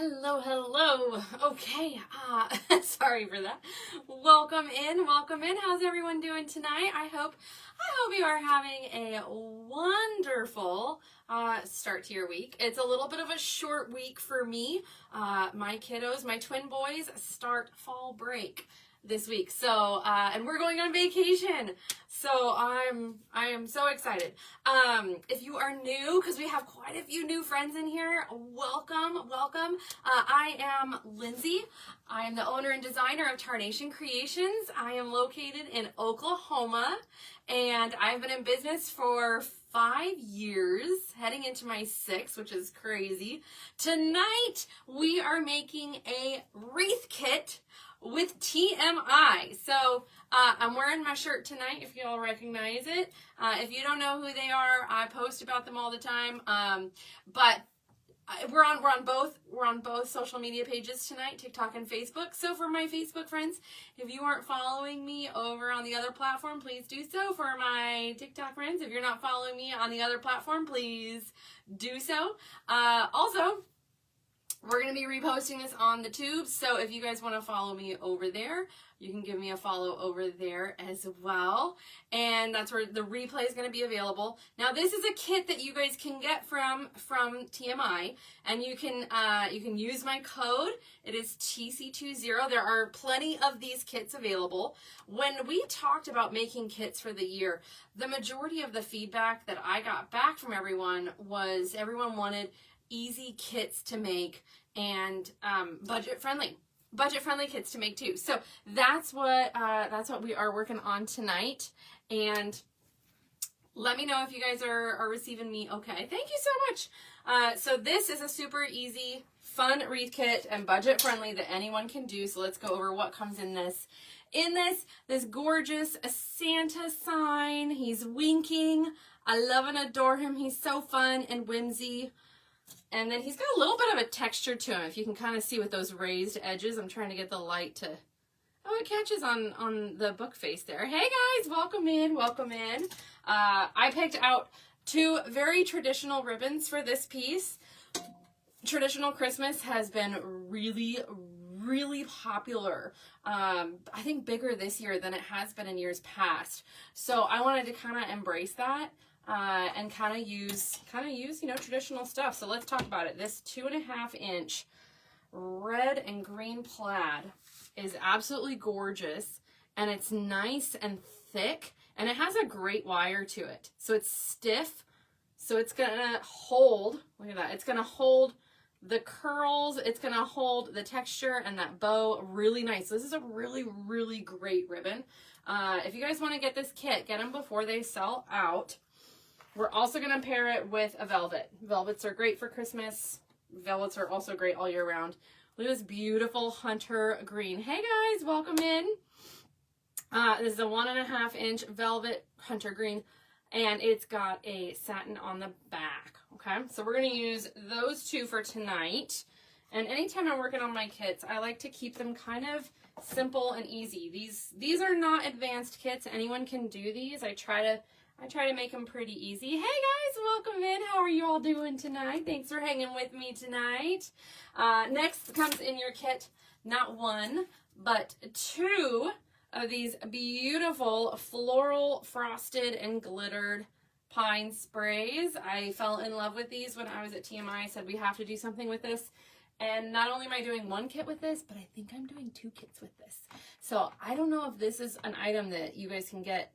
Hello, hello. Okay, sorry for that. Welcome in, welcome in. How's everyone doing tonight? I hope you are having a wonderful start to your week. It's a little bit of a short week for me. My kiddos, my twin boys, start fall break this week. So, and we're going on vacation. So I am so excited. If you are new, because we have quite a few new friends in here, welcome, welcome. I am Lindsay. I am the owner and designer of Tarnation Creations. I am located in Oklahoma, and I've been in business for 5 years, heading into my 6th, which is crazy. Tonight, we are making a wreath kit with TMI. So I'm wearing my shirt tonight, if you all recognize it. If you don't know who they are, I post about them all the time. But we're on both social media pages tonight, TikTok and Facebook. So for my Facebook friends, if you aren't following me over on the other platform, please do so. For my TikTok friends, if you're not following me on the other platform, please do so. Also, we're going to be reposting this on the tubes, so if you guys want to follow me over there, you can give me a follow over there as well. And that's where the replay is going to be available. Now, this is a kit that you guys can get from TMI, and you can use my code. It is TC20. There are plenty of these kits available. When we talked about making kits for the year, the majority of the feedback that I got back from everyone was everyone wanted easy kits to make and budget friendly kits to make too. So that's what we are working on tonight. And let me know if you guys are receiving me okay. Thank you so much. So this is a super easy, fun wreath kit and budget friendly that anyone can do. So let's go over what comes in this. This gorgeous Santa sign. He's winking. I love and adore him. He's so fun and whimsy. And then he's got a little bit of a texture to him, if you can kind of see with those raised edges. I'm trying to get the light to, oh, it catches on the book face there. Hey guys, welcome in, welcome in. I picked out 2 very traditional ribbons for this piece. Traditional Christmas has been really popular. I think bigger this year than it has been in years past. So I wanted to kind of embrace that. And kind of use, traditional stuff. So let's talk about it. This 2.5-inch red and green plaid is absolutely gorgeous, and it's nice and thick, and it has a great wire to it. So it's stiff, so it's gonna hold, look at that, it's gonna hold the curls, it's gonna hold the texture and that bow really nice. So this is a really great ribbon. If you guys wanna get this kit, get them before they sell out. We're also going to pair it with a velvet. Velvets are great for Christmas. Velvets are also great all year round. Look at this beautiful hunter green. Hey guys, welcome in. This is a 1.5-inch velvet hunter green, and it's got a satin on the back. Okay, so we're going to use those 2 for tonight. And anytime I'm working on my kits, I like to keep them kind of simple and easy. These are not advanced kits. Anyone can do these. I try to make them pretty easy. Hey guys, welcome in. How are you all doing tonight? Thanks for hanging with me tonight. Next comes in your kit, not 1, but 2 of these beautiful floral frosted and glittered pine sprays. I fell in love with these when I was at TMI. I said we have to do something with this. And not only am I doing 1 kit with this, but I think I'm doing 2 kits with this. So I don't know if this is an item that you guys can get.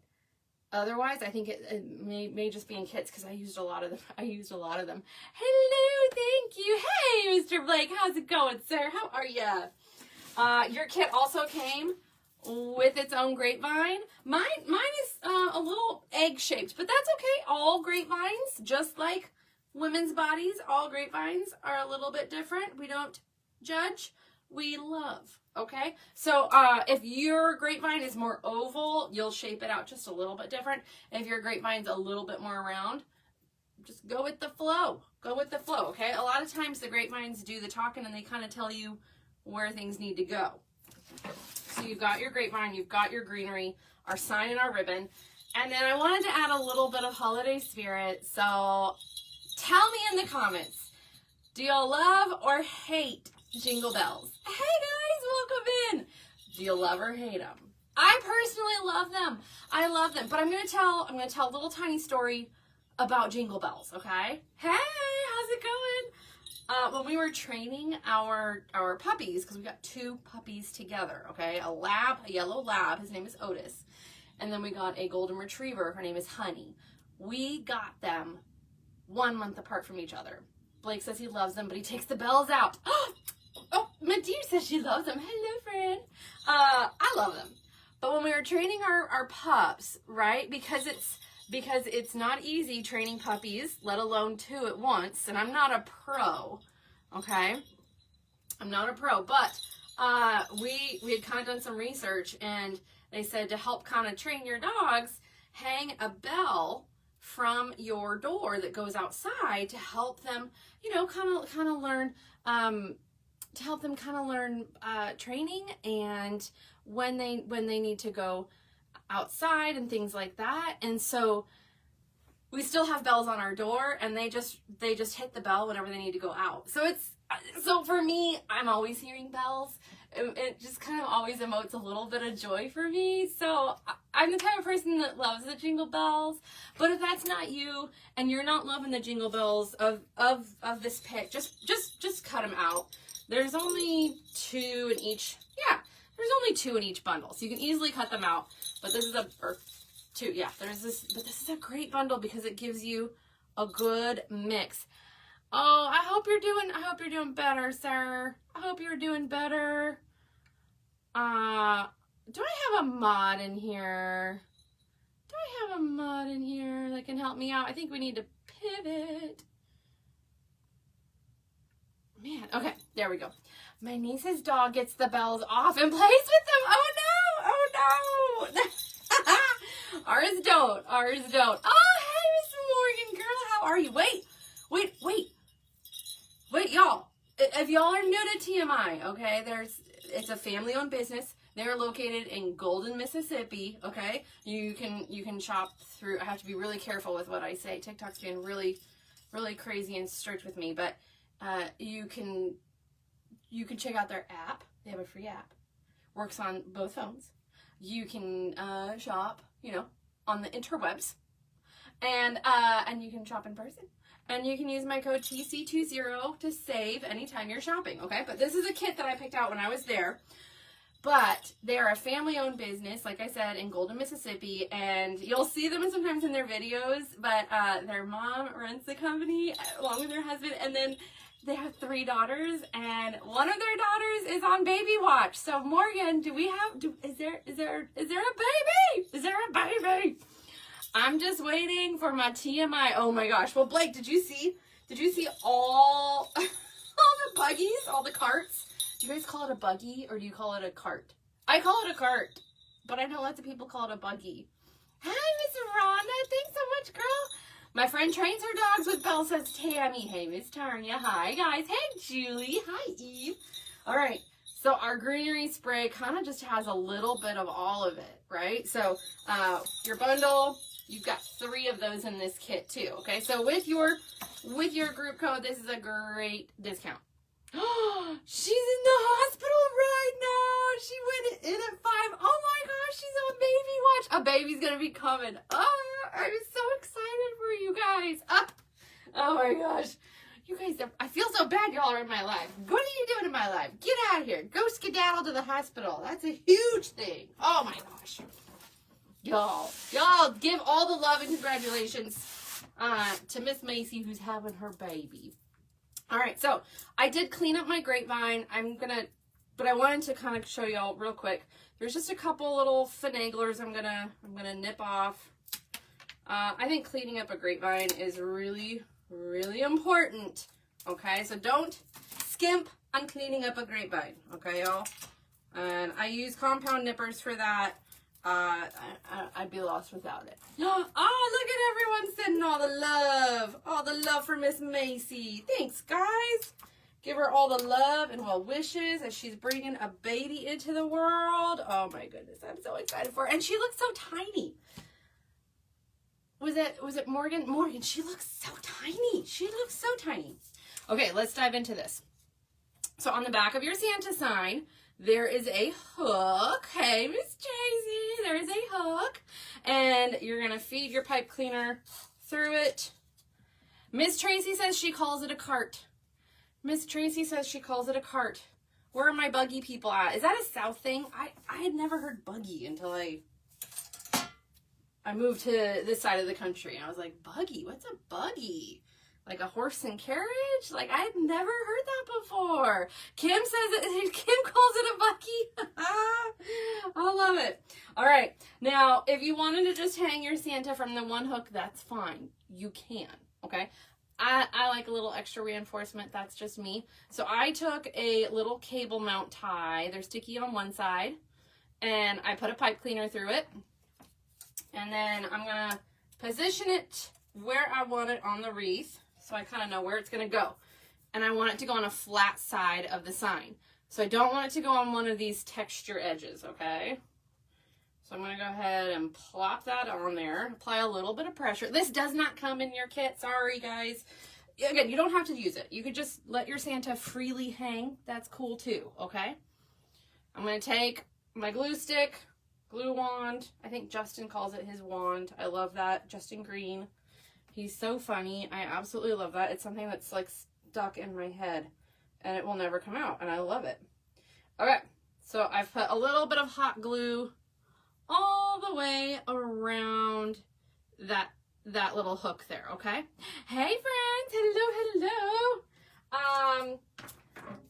Otherwise, I think it may just be in kits because I used a lot of them. Hello, thank you. Hey, Mr. Blake, how's it going, sir? How are ya? Your kit also came with its own grapevine. Mine is a little egg-shaped, but that's okay. All grapevines, just like women's bodies, all grapevines are a little bit different. We don't judge, we love. Okay, so if your grapevine is more oval, you'll shape it out just a little bit different. If your grapevine's a little bit more round, just go with the flow. Go with the flow, okay? A lot of times the grapevines do the talking and they kind of tell you where things need to go. So you've got your grapevine, you've got your greenery, our sign and our ribbon. And then I wanted to add a little bit of holiday spirit. So tell me in the comments, Do y'all love or hate Jingle Bells? Hey guys, welcome in. Do you love or hate them? I personally love them. I love them. But I'm gonna tell a little tiny story about Jingle Bells, okay? Hey, how's it going? When we were training our puppies, because we got 2 puppies together, okay? A yellow lab, his name is Otis. And then we got a golden retriever, her name is Honey. We got them 1 month apart from each other. Blake says he loves them, but he takes the bells out. Oh, Medivh says she loves them. Hello, friend. I love them. But when we were training our pups, right, because it's not easy training puppies, let alone 2 at once, and I'm not a pro, okay? I'm not a pro, but we had kind of done some research, and they said to help kind of train your dogs, hang a bell from your door that goes outside to help them, you know, kind of learn, to help them kind of learn training and when they need to go outside and things like that. And so we still have bells on our door, and they just hit the bell whenever they need to go out. So for me, I'm always hearing bells. It just kind of always emotes a little bit of joy for me. So I'm the type of person that loves the Jingle Bells. But if that's not you, and you're not loving the Jingle Bells of this pic, just cut them out. There's only 2 in each. Yeah, there's only 2 in each bundle, so you can easily cut them out. But this is or 2. Yeah, but this is a great bundle because it gives you a good mix. Oh, I hope you're doing better, sir. I hope you're doing better. Do I have a mod in here? Do I have a mod in here that can help me out? I think we need to pivot. Man, okay, there we go. My niece's dog gets the bells off and plays with them. Oh no, oh no. Ours don't. Oh, hey, Miss Morgan, girl, how are you? Wait, y'all. If y'all are new to TMI, okay, it's a family-owned business. They're located in Golden, Mississippi, okay? You can shop through. I have to be really careful with what I say. TikTok's being really, really crazy and strict with me, but you can check out their app. They have a free app. Works on both phones. You can shop, you know, on the interwebs, and you can shop in person. And you can use my code TC20 to save anytime you're shopping, okay? But this is a kit that I picked out when I was there. But they're a family-owned business, like I said, in Golden, Mississippi. And you'll see them sometimes in their videos. But their mom runs the company along with her husband. And then they have 3 daughters. And one of their daughters is on baby watch. So, Morgan, is there a baby? Is there a baby? I'm just waiting for my TMI. Oh my gosh. Well, Blake, did you see all the buggies, all the carts? Do you guys call it a buggy or do you call it a cart? I call it a cart, but I know lots of people call it a buggy. Hi, Miss Rhonda. Thanks so much, girl. My friend trains her dogs with bells, says Tammy. Hey, Miss Tanya. Hi, guys. Hey, Julie. Hi, Eve. All right. So our Greenery spray kind of just has a little bit of all of it, right? So your bundle, you've got 3 of those in this kit too, okay? So with your group code, this is a great discount. She's in the hospital right now. She went in at 5. Oh my gosh, she's on baby watch. A baby's gonna be coming. Oh, I'm so excited for you guys. Oh my gosh. You guys, I feel so bad y'all are in my life. What are you doing in my life? Get out of here. Go skedaddle to the hospital. That's a huge thing. Oh my gosh. Y'all give all the love and congratulations to Miss Macy who's having her baby. All right, so I did clean up my grapevine. But I wanted to kind of show y'all real quick. There's just a couple little finaglers I'm gonna nip off. I think cleaning up a grapevine is really, really important. Okay, so don't skimp on cleaning up a grapevine. Okay, y'all. And I use compound nippers for that. I'd be lost without it. Oh, look at everyone sending all the love for Miss Macy. Thanks, guys. Give her all the love and well wishes as she's bringing a baby into the world. Oh my goodness, I'm so excited for her. And she looks so tiny. Was it Morgan? Morgan, she looks so tiny. She looks so tiny. Okay, let's dive into this. So on the back of your Santa sign, there is a hook. Hey, Miss Tracy, there is a hook. And you're going to feed your pipe cleaner through it. Miss Tracy says she calls it a cart. Miss Tracy says she calls it a cart. Where are my buggy people at? Is that a South thing? I had never heard buggy until I moved to this side of the country. I was like, buggy? What's a buggy? Like a horse and carriage? Like, I had never heard that before. Kim says it, Kim calls it a buggy. I love it. All right. Now, if you wanted to just hang your Santa from the one hook, that's fine. You can, okay? I like a little extra reinforcement. That's just me. So I took a little cable mount tie. They're sticky on one side. And I put a pipe cleaner through it. And then I'm going to position it where I want it on the wreath. So I kind of know where it's going to go. And I want it to go on a flat side of the sign. So I don't want it to go on one of these texture edges, okay? So I'm going to go ahead and plop that on there. Apply a little bit of pressure. This does not come in your kit. Sorry, guys. Again, you don't have to use it. You could just let your Santa freely hang. That's cool too, okay? I'm going to take my glue stick, glue wand. I think Justin calls it his wand. I love that. Justin Green. He's so funny. I absolutely love that. It's something that's like stuck in my head and it will never come out. And I love it. Okay. So I've put a little bit of hot glue all the way around that little hook there, okay? Hey friends, hello.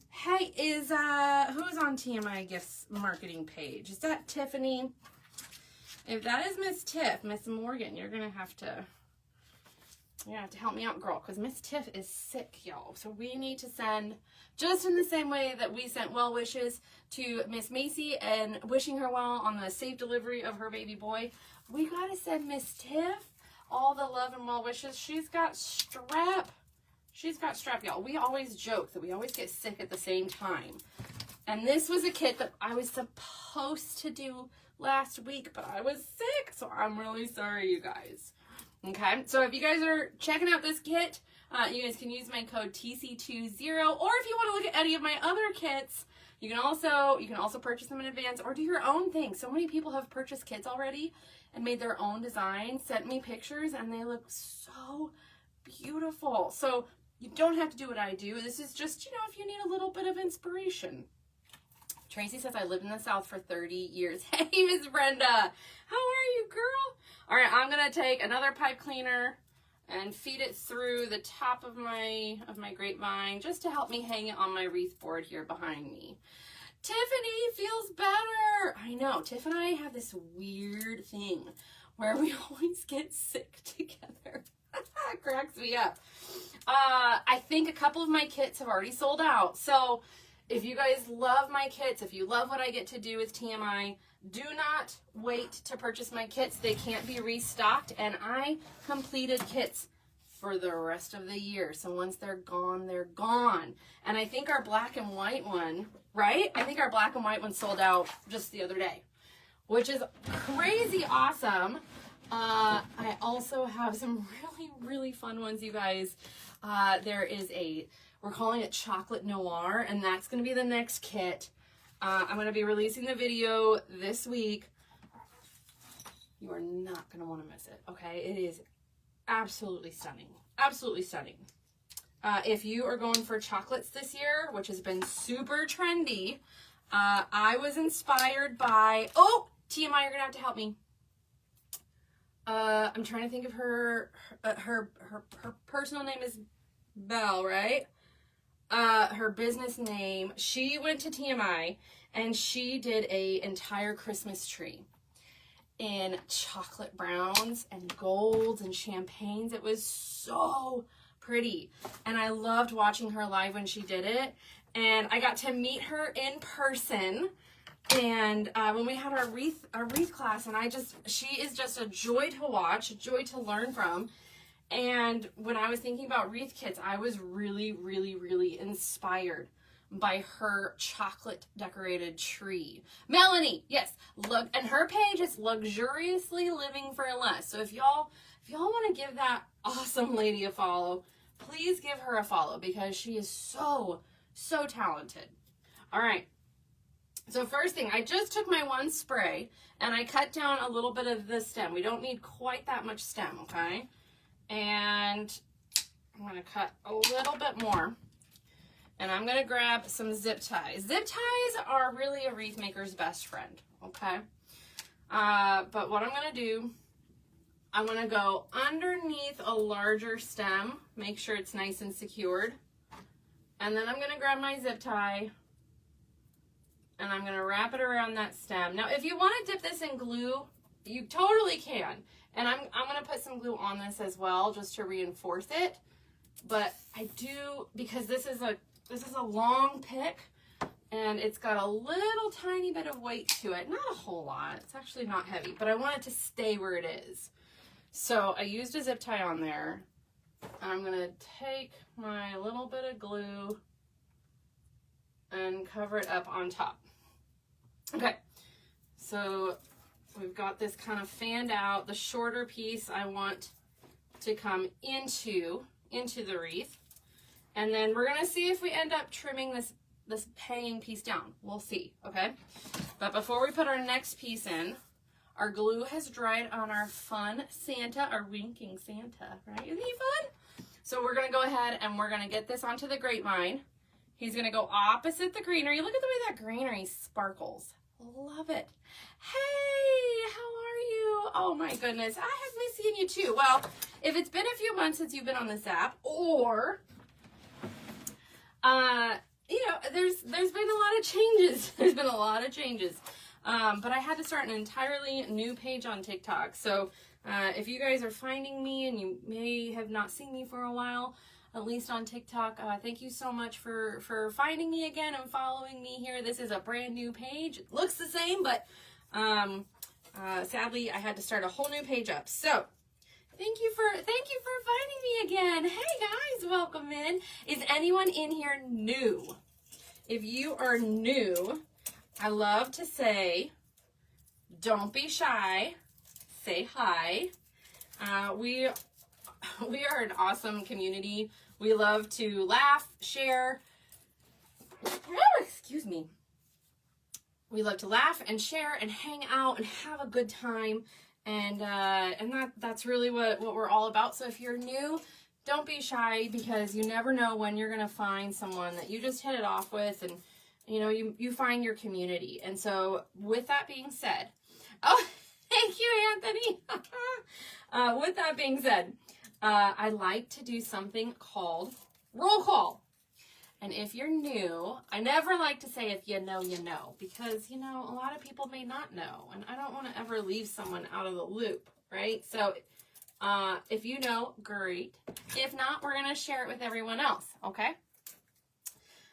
Hey, is who's on TMI Gifts marketing page? Is that Tiffany? If that is Miss Tiff, Miss Morgan, you're gonna have to help me out, girl, because Miss Tiff is sick, y'all. So we need to send, just in the same way that we sent well wishes to Miss Macy and wishing her well on the safe delivery of her baby boy, we got to send Miss Tiff all the love and well wishes. She's got strep. She's got strep, y'all. We always joke that we always get sick at the same time. And this was a kit that I was supposed to do last week, but I was sick. So I'm really sorry, you guys. Okay, so if you guys are checking out this kit, you guys can use my code TC20, or if you want to look at any of my other kits, you can also purchase them in advance or do your own thing. So many people have purchased kits already and made their own designs, sent me pictures, and they look so beautiful. So you don't have to do what I do. This is just, if you need a little bit of inspiration. Tracy says, I lived in the South for 30 years. Hey, Miss Brenda. How are you, girl? All right, I'm going to take another pipe cleaner and feed it through the top of my grapevine just to help me hang it on my wreath board here behind me. Tiffany feels better. I know. Tiff and I have this weird thing where we always get sick together. It cracks me up. I think a couple of my kits have already sold out. So if you guys love my kits, if you love what I get to do with TMI, do not wait to purchase my kits. They can't be restocked. And I completed kits for the rest of the year. So once they're gone, they're gone. And I think our black and white one, right? I think our black and white one sold out just the other day, which is crazy awesome. I also have some really, really fun ones, you guys. There is we're calling it Chocolate Noir, and that's going to be the next kit. I'm going to be releasing the video this week. You are not going to want to miss it, okay? It is absolutely stunning. Absolutely stunning. If you are going for chocolates this year, which has been super trendy, I was inspired by... Oh, TMI, you're going to have to help me. I'm trying to think of her personal name is Belle, right? Her business name. She went to TMI and she did an entire Christmas tree in chocolate browns and golds and champagnes. It was so pretty. And I loved watching her live when she did it. And I got to meet her in person. And when we had our wreath class, and she is just a joy to watch, a joy to learn from. And when I was thinking about wreath kits, I was really, really, really inspired by her chocolate decorated tree. Melanie, yes, look, and her page is Luxuriously Living for Less. So if y'all want to give that awesome lady a follow, please give her a follow because she is so talented. All right. So first thing, I just took my one spray and I cut down a little bit of the stem. We don't need quite that much stem, okay? And I'm going to cut a little bit more. And I'm going to grab some zip ties. Zip ties are really a wreath maker's best friend, okay? But what I'm going to do, I'm going to go underneath a larger stem, make sure it's nice and secured. And then I'm going to grab my zip tie and I'm going to wrap it around that stem. Now, if you want to dip this in glue, you totally can. And I'm going to put some glue on this as well just to reinforce it. But I do, because this is a long pick and it's got a little tiny bit of weight to it. Not a whole lot. It's actually not heavy, but I want it to stay where it is. So I used a zip tie on there. And I'm going to take my little bit of glue and cover it up on top. Okay, so we've got this kind of fanned out. The shorter piece I want to come into the wreath. And then we're going to see if we end up trimming this hanging piece down. We'll see, okay? But before we put our next piece in, our glue has dried on our fun Santa, our winking Santa, right? Isn't he fun? So we're going to go ahead and we're going to get this onto the grapevine. He's going to go opposite the greenery. Look at the way that greenery sparkles. Love it. Hey, how are you? Oh my goodness, I have missed seeing you too. Well, if it's been a few months since you've been on this app, or you know, there's been a lot of changes. There's been a lot of changes. But I had to start an entirely new page on TikTok. So if you guys are finding me and you may have not seen me for a while, at least on TikTok, thank you so much for finding me again and following me here. This is a brand new page. It looks the same, but sadly I had to start a whole new page up. So thank you for finding me again. Hey guys, welcome in. Is anyone in here new? If you are new, I love to say, don't be shy. Say hi. We are an awesome community. We love to laugh, share. Excuse me. We love to laugh and share and hang out and have a good time. And that's really what we're all about. So if you're new, don't be shy because you never know when you're going to find someone that you just hit it off with and, you know, you find your community. And so with that being said, oh, thank you, Anthony. With that being said, I like to do something called roll call. And if you're new, I never like to say if you know, you know, because, you know, a lot of people may not know, and I don't want to ever leave someone out of the loop, right? So if you know, great. If not, we're going to share it with everyone else, okay?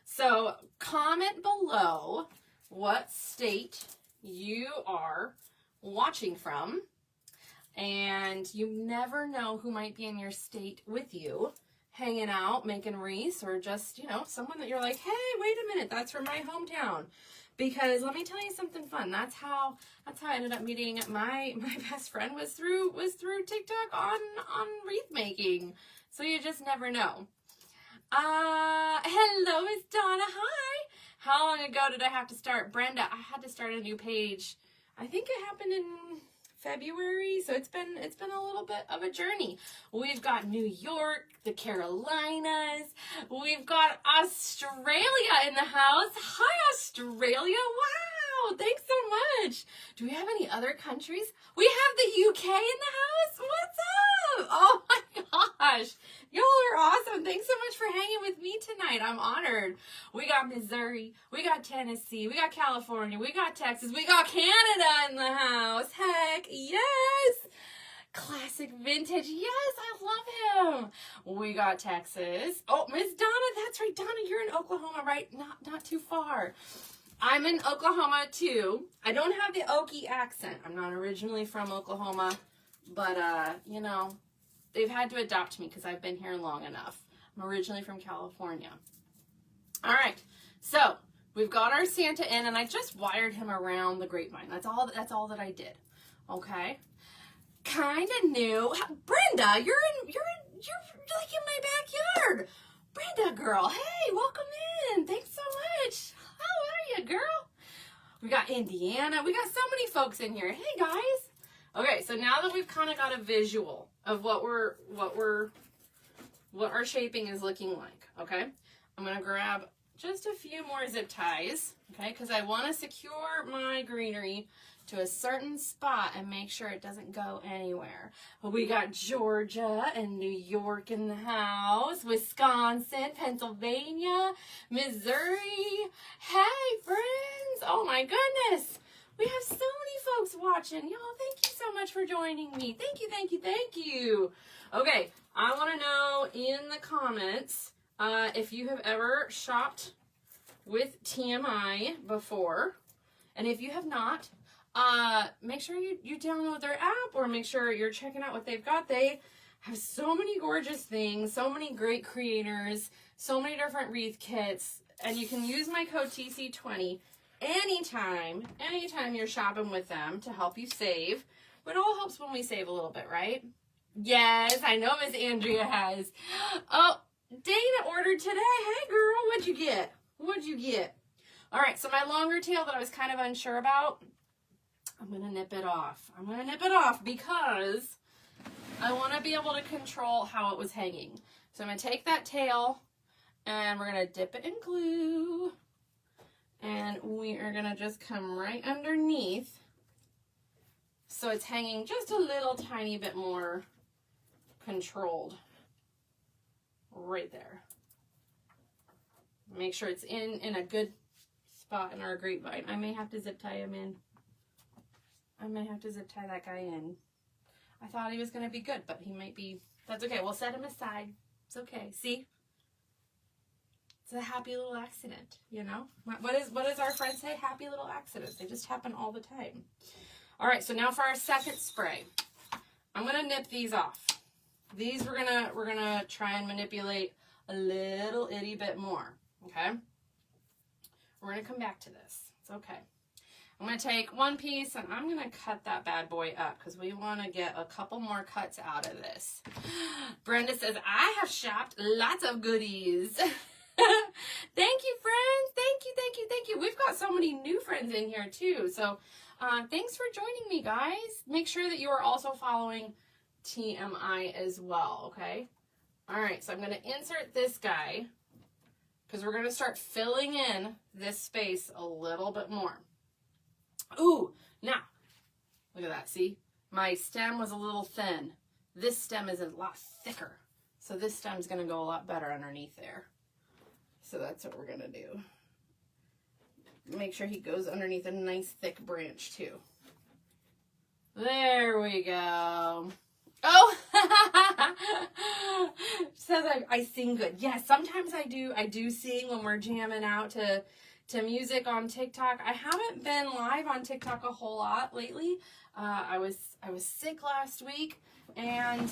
So comment below what state you are watching from. And you never know who might be in your state with you, hanging out, making wreaths, or just, you know, someone that you're like, hey, wait a minute, that's from my hometown. Because let me tell you something fun. That's how I ended up meeting my best friend was through TikTok on wreath making. So you just never know. Hello, Miss Donna. Hi. How long ago did I have to start? Brenda, I had to start a new page. I think it happened in February, so it's been a little bit of a journey. We've got New York, the Carolinas, we've got Australia in the house. Hi, Australia. Wow, thanks so much. Do we have any other countries? We have the UK in the house. What's up? Oh my gosh, y'all are awesome. Thanks so much for hanging with me tonight. I'm honored. We got Missouri, we got Tennessee, we got California, we got Texas, we got Canada in the house. Heck yes. Classic vintage. Yes, I love him. We got Texas. Oh, Miss Donna, that's right. Donna, you're in Oklahoma, right? Not too far. I'm in Oklahoma too. I don't have the Okie accent. I'm not originally from Oklahoma, but you know, they've had to adopt me because I've been here long enough. I'm originally from California. All right, so we've got our Santa in, and I just wired him around the grapevine. That's all that I did. Okay, kind of new. Brenda, you're like in my Bird. Brenda girl. Hey, welcome in. Thanks so much. How are you, girl? We got Indiana. We got so many folks in here. Hey, guys. Okay, so now that we've kind of got a visual of what our shaping is looking like, okay? I'm going to grab just a few more zip ties, okay? Because I want to secure my greenery to a certain spot and make sure it doesn't go anywhere. But we got Georgia and New York in the house, Wisconsin, Pennsylvania, Missouri. Hey, friends. Oh, my goodness. We have so many folks watching. Y'all, thank you so much for joining me. Thank you, thank you, thank you. Okay, I want to know in the comments if you have ever shopped with TMI before. And if you have not, make sure you download their app or make sure you're checking out what they've got. They have so many gorgeous things, so many great creators, so many different wreath kits. And you can use my code TC20 anytime you're shopping with them to help you save. But it all helps when we save a little bit, right? Yes, I know Miss Andrea has. Oh, Dana ordered today. Hey, girl, what'd you get? What'd you get? All right, so my longer tail that I was kind of unsure about, I'm going to nip it off. I'm going to nip it off because I want to be able to control how it was hanging. So I'm going to take that tail and we're going to dip it in glue. And we are going to just come right underneath so it's hanging just a little tiny bit more controlled right there. Make sure it's in a good spot in our grapevine. I may have to zip tie him in. I may have to zip tie that guy in. I thought he was going to be good, but he might be. That's okay. We'll set him aside. It's okay. See? It's a happy little accident, you know? What does our friends say? Happy little accidents. They just happen all the time. All right, so now for our second spray. I'm going to nip these off. These we're gonna try and manipulate a little itty bit more, okay? We're going to come back to this. It's okay. I'm going to take one piece and I'm going to cut that bad boy up because we want to get a couple more cuts out of this. Brenda says, I have shopped lots of goodies. Thank you, friends. Thank you, thank you, thank you. We've got so many new friends in here too. So thanks for joining me, guys. Make sure that you are also following TMI as well, okay? All right, so I'm going to insert this guy because we're going to start filling in this space a little bit more. Ooh, now, look at that, see? My stem was a little thin. This stem is a lot thicker. So this stem's going to go a lot better underneath there. So that's what we're going to do. Make sure he goes underneath a nice thick branch too. There we go. Oh, says I sing good. Yes, sometimes I do sing when we're jamming out to music on TikTok. I haven't been live on TikTok a whole lot lately. I was sick last week and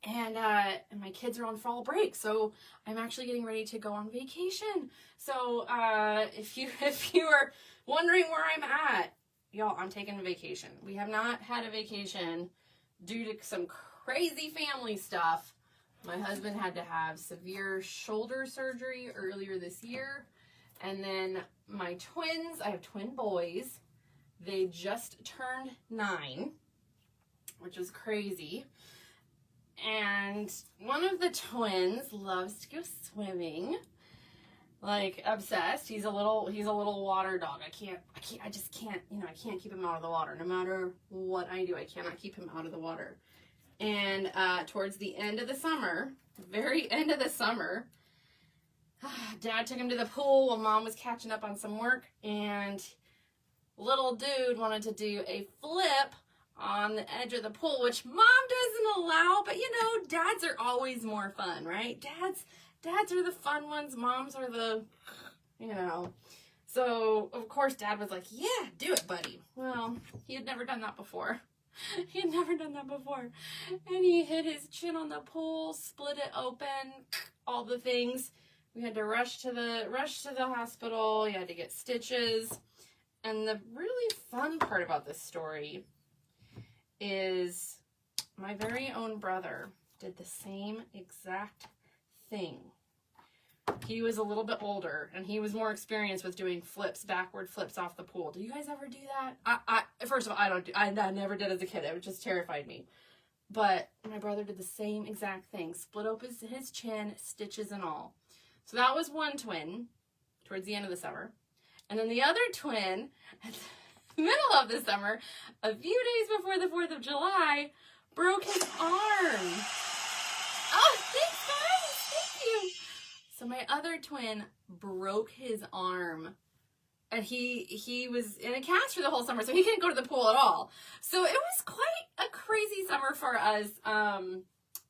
my kids are on fall break, so I'm actually getting ready to go on vacation. So if you are wondering where I'm at, y'all, I'm taking a vacation. We have not had a vacation due to some crazy family stuff. My husband had to have severe shoulder surgery earlier this year. And then my twins, I have twin boys. They just turned 9, which is crazy. And one of the twins loves to go swimming, like obsessed. He's a little water dog. I just can't, I can't keep him out of the water. No matter what I do, I cannot keep him out of the water. And towards the end of the summer, very end of the summer, Dad took him to the pool while Mom was catching up on some work, and little dude wanted to do a flip on the edge of the pool, which Mom doesn't allow, but dads are always more fun, right? Dads are the fun ones, moms are the, So, of course, Dad was like, yeah, do it, buddy. Well, he had never done that before. And he hit his chin on the pool, split it open, all the things. We had to rush to the hospital. He had to get stitches. And the really fun part about this story is my very own brother did the same exact thing. He was a little bit older, and he was more experienced with doing flips, backward flips off the pool. Do you guys ever do that? First of all, I never did as a kid. It just terrified me. But my brother did the same exact thing. Split open his chin, stitches and all. So that was one twin towards the end of the summer. And then the other twin, at the middle of the summer, a few days before the 4th of July, broke his arm. Oh, thanks, guys. Thank you. So my other twin broke his arm, and he was in a cast for the whole summer, so he couldn't go to the pool at all. So it was quite a crazy summer for us.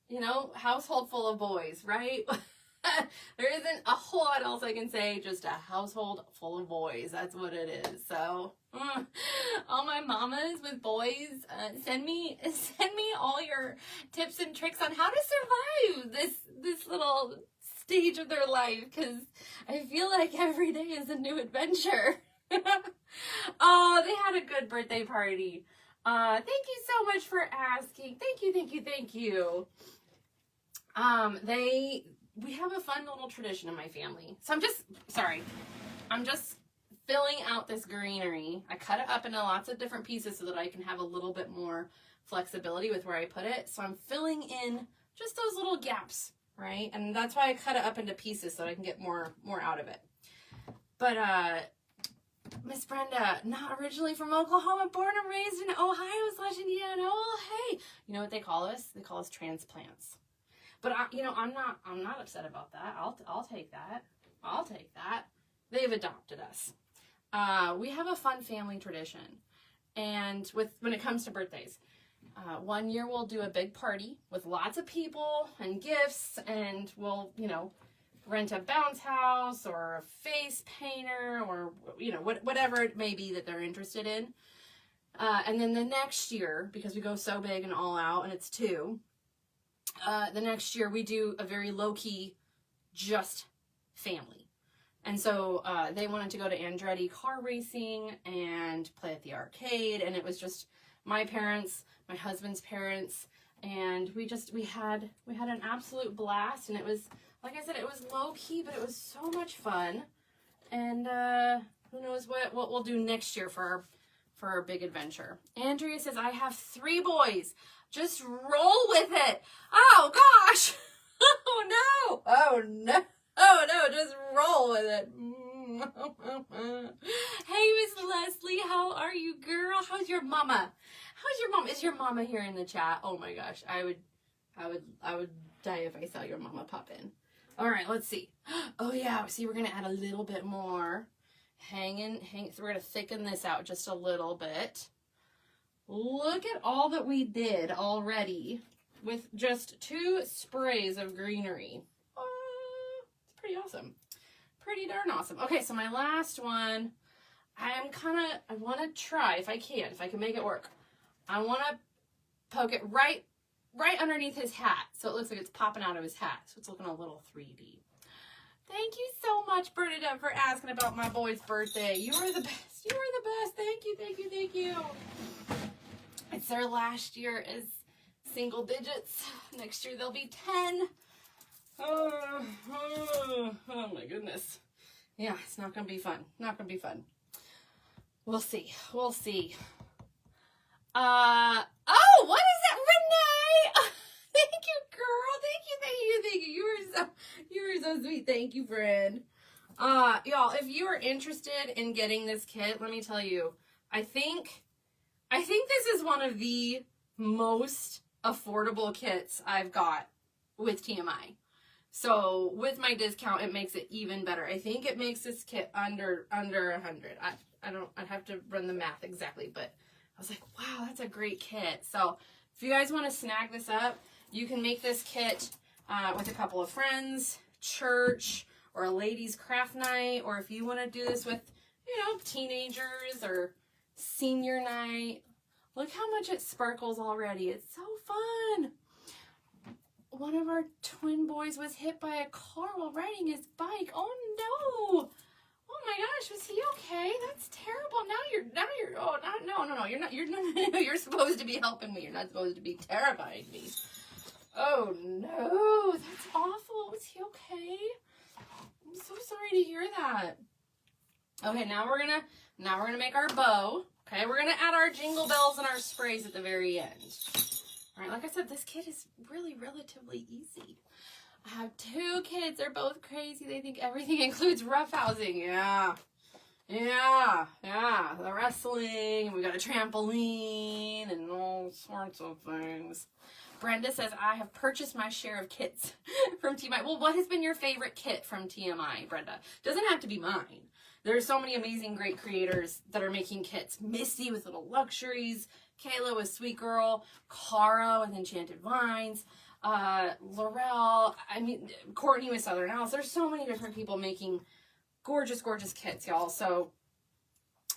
You know, household full of boys, right? There isn't a whole lot else I can say, just a household full of boys. That's what it is. So, all my mamas with boys, send me all your tips and tricks on how to survive this little stage of their life, because I feel like every day is a new adventure. Oh, they had a good birthday party. Thank you so much for asking. Thank you. We have a fun little tradition in my family. So I'm just filling out this greenery. I cut it up into lots of different pieces so that I can have a little bit more flexibility with where I put it. So I'm filling in just those little gaps, right? And that's why I cut it up into pieces so I can get more out of it. But Miss Brenda, not originally from Oklahoma, born and raised in Ohio / Indiana. Oh, hey, you know what they call us? They call us transplants. But I'm not upset about that. I'll take that. I'll take that. They've adopted us. We have a fun family tradition, and when it comes to birthdays, one year we'll do a big party with lots of people and gifts, and we'll rent a bounce house or a face painter or whatever it may be that they're interested in. And then the next year, because we go so big and all out, and it's 2. The next year we do a very low-key, just family. And so they wanted to go to Andretti car racing and play at the arcade, and it was just my parents, my husband's parents, and we had an absolute blast. And it was, like I said, it was low-key, but it was so much fun. And who knows what we'll do next year for our big adventure. Andrea says, I have 3 boys. Just roll with it. Oh, gosh. Oh, no, just roll with it. Hey, Miss Leslie, how are you, girl? How's your mama? Is your mama here in the chat? Oh, my gosh. I would die if I saw your mama pop in. All right, let's see. Oh, yeah. See, we're going to add a little bit more. Hang. So we're going to thicken this out just a little bit. Look at all that we did already with just 2 sprays of greenery. It's pretty awesome. Pretty darn awesome. Okay, so my last one, I want to try, if I can make it work. I want to poke it right underneath his hat, so it looks like it's popping out of his hat. So it's looking a little 3D. Thank you so much, Bernadette, for asking about my boy's birthday. You are the best. You are the best. Thank you. It's their last year as single digits. Next year they'll be 10. Oh my goodness. Yeah, it's not going to be fun. We'll see. Oh, what is it, Renee? Thank you, girl. Thank you. You are so sweet. Thank you, friend. Y'all, if you are interested in getting this kit, let me tell you, I think this is one of the most affordable kits I've got with TMI. So with my discount, it makes it even better. I think it makes this kit under 100. I'd have to run the math exactly, but I was like, wow, that's a great kit. So if you guys want to snag this up, you can make this kit with a couple of friends, church, or a ladies' craft night, or if you want to do this with, teenagers or senior night. Look how much it sparkles already. It's so fun. One of our twin boys was hit by a car while riding his bike. Oh no. Oh my gosh, was he okay? That's terrible. You're supposed to be helping me. You're not supposed to be terrifying me. Oh no, that's awful. Was he okay? to hear that. Okay, now we're gonna make our bow. Okay, we're gonna add our jingle bells and our sprays at the very end. All right, like I said, this kit is really relatively easy. I have 2 kids. They're both crazy. They think everything includes roughhousing. Yeah. The wrestling. We got a trampoline and all sorts of things. Brenda says, I have purchased my share of kits from TMI. Well, what has been your favorite kit from TMI, Brenda? Doesn't have to be mine. There's so many amazing, great creators that are making kits. Misty with Little Luxuries, Kayla with Sweet Girl, Cara with Enchanted Vines, Laurel, Courtney with Southern Alice. There's so many different people making gorgeous, gorgeous kits, y'all. So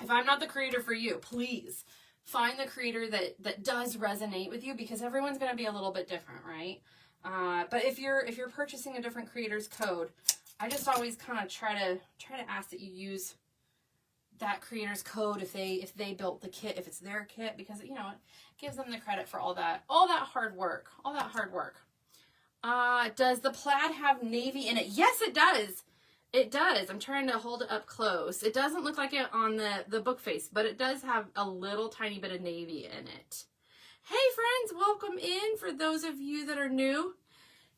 if I'm not the creator for you, please find the creator that does resonate with you, because everyone's going to be a little bit different, right? But if you're purchasing a different creator's code, I just always kind of try to ask that you use that creator's code if they built the kit, if it's their kit, because it gives them the credit for all that hard work. Does the plaid have navy in it? Yes, it does. It does. I'm trying to hold it up close. It doesn't look like it on the book face, but it does have a little tiny bit of navy in it. Hey friends, welcome in. For those of you that are new,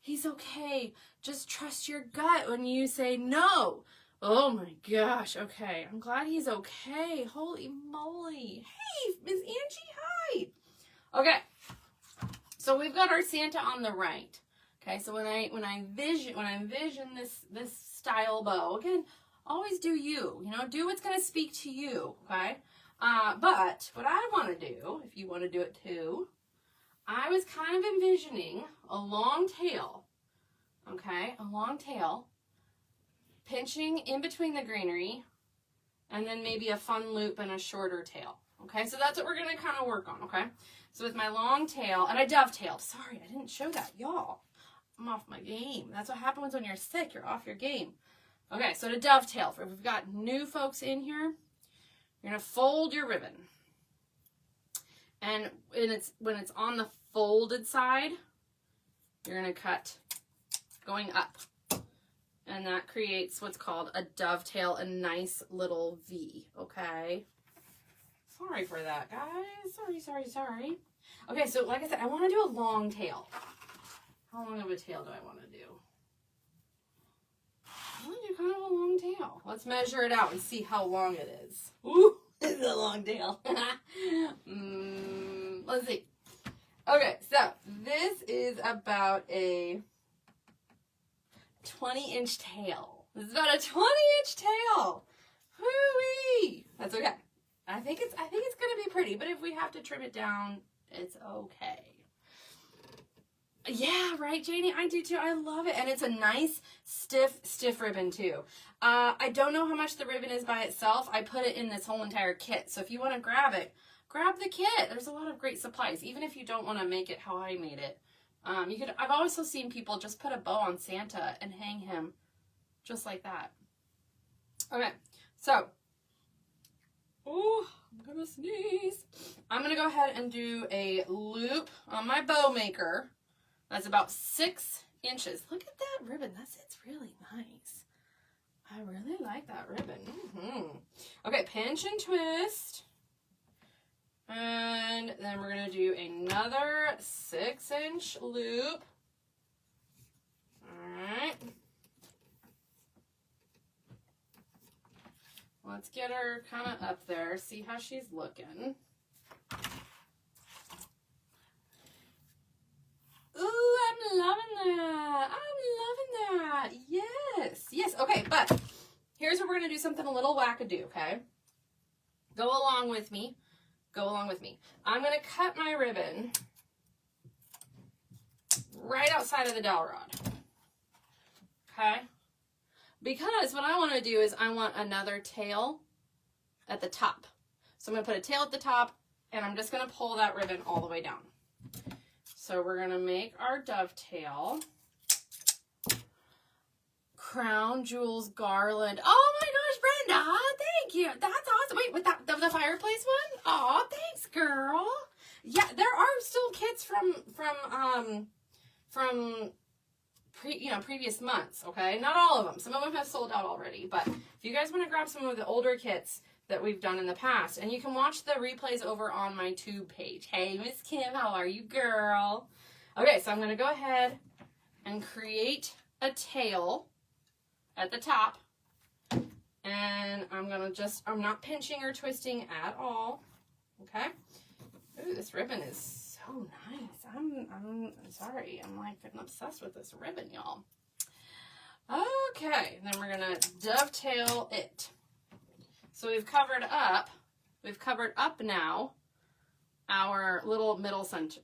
he's okay. Just trust your gut when you say no. Oh my gosh. Okay. I'm glad he's okay. Holy moly. Hey, Miss Angie, hi. Okay. So we've got our Santa on the right. Okay. So when I envision this style bow, again, always do you. Do what's going to speak to you. Okay. But what I want to do, if you want to do it too, I was kind of envisioning a long tail. Okay, a long tail, pinching in between the greenery, and then maybe a fun loop and a shorter tail. Okay, so that's what we're going to kind of work on, okay? So with my long tail, and I dovetailed. Sorry, I didn't show that, y'all. I'm off my game. That's what happens when you're sick. You're off your game. Okay, so to dovetail, if we've got new folks in here, you're going to fold your ribbon. And when it's on the folded side, you're going to cut going up, and that creates what's called a dovetail, a nice little V. Okay, sorry for that, guys. Sorry. Okay, so like I said, I want to do a long tail. How long of a tail do I want to do? I want to do kind of a long tail. Let's measure it out and see how long it is. Ooh, it's a long tail. Let's see. Okay, so this is about a 20-inch tail. This is about a 20-inch tail. Hoo-wee! That's okay. I think it's gonna be pretty, but if we have to trim it down, it's okay. Yeah, right, Janie? I do too. I love it. And it's a nice, stiff ribbon too. I don't know how much the ribbon is by itself. I put it in this whole entire kit. So if you want to grab it, grab the kit. There's a lot of great supplies, even if you don't want to make it how I made it. I've also seen people just put a bow on Santa and hang him just like that. Okay, so, I'm gonna sneeze. I'm gonna go ahead and do a loop on my bow maker. That's about 6 inches. Look at that ribbon. It's really nice. I really like that ribbon. Okay, pinch and twist. And then we're going to do another 6-inch loop. All right. Let's get her kind of up there, see how she's looking. Ooh, I'm loving that. Yes. Okay, but here's where we're going to do something a little wackadoo, okay? Go along with me. I'm going to cut my ribbon right outside of the dowel rod. Okay? Because what I want to do is I want another tail at the top. So I'm going to put a tail at the top, and I'm just going to pull that ribbon all the way down. So we're going to make our dovetail. Crown jewels garland. Oh my gosh, Brenda, thank you. That's awesome. Wait, with that the fireplace one? Oh, thanks, girl. Yeah, there are still kits from previous months, okay? Not all of them. Some of them have sold out already, but if you guys want to grab some of the older kits that we've done in the past, and you can watch the replays over on my tube page. Hey, Miss Kim, how are you, girl? Okay, so I'm going to go ahead and create a tail at the top, and I'm not pinching or twisting at all, okay? Ooh, this ribbon is so nice. I'm sorry, I'm like getting obsessed with this ribbon, y'all. Okay, then we're gonna dovetail it. So we've covered up now our little middle center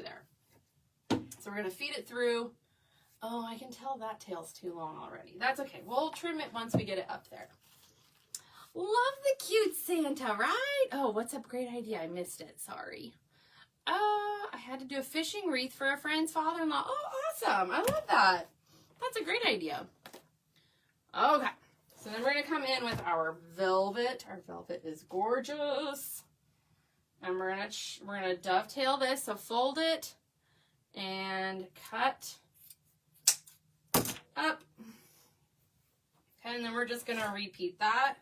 there. So we're gonna feed it through. Oh, I can tell that tail's too long already. That's okay. We'll trim it once we get it up there. Love the cute Santa, right? Oh, what's up? Great idea. I missed it. Sorry. I had to do a fishing wreath for a friend's father-in-law. Oh, awesome. I love that. That's a great idea. Okay. So then we're going to come in with our velvet. Our velvet is gorgeous. And we're going to dovetail this. So fold it and cut up. Okay, and then we're just going to repeat that.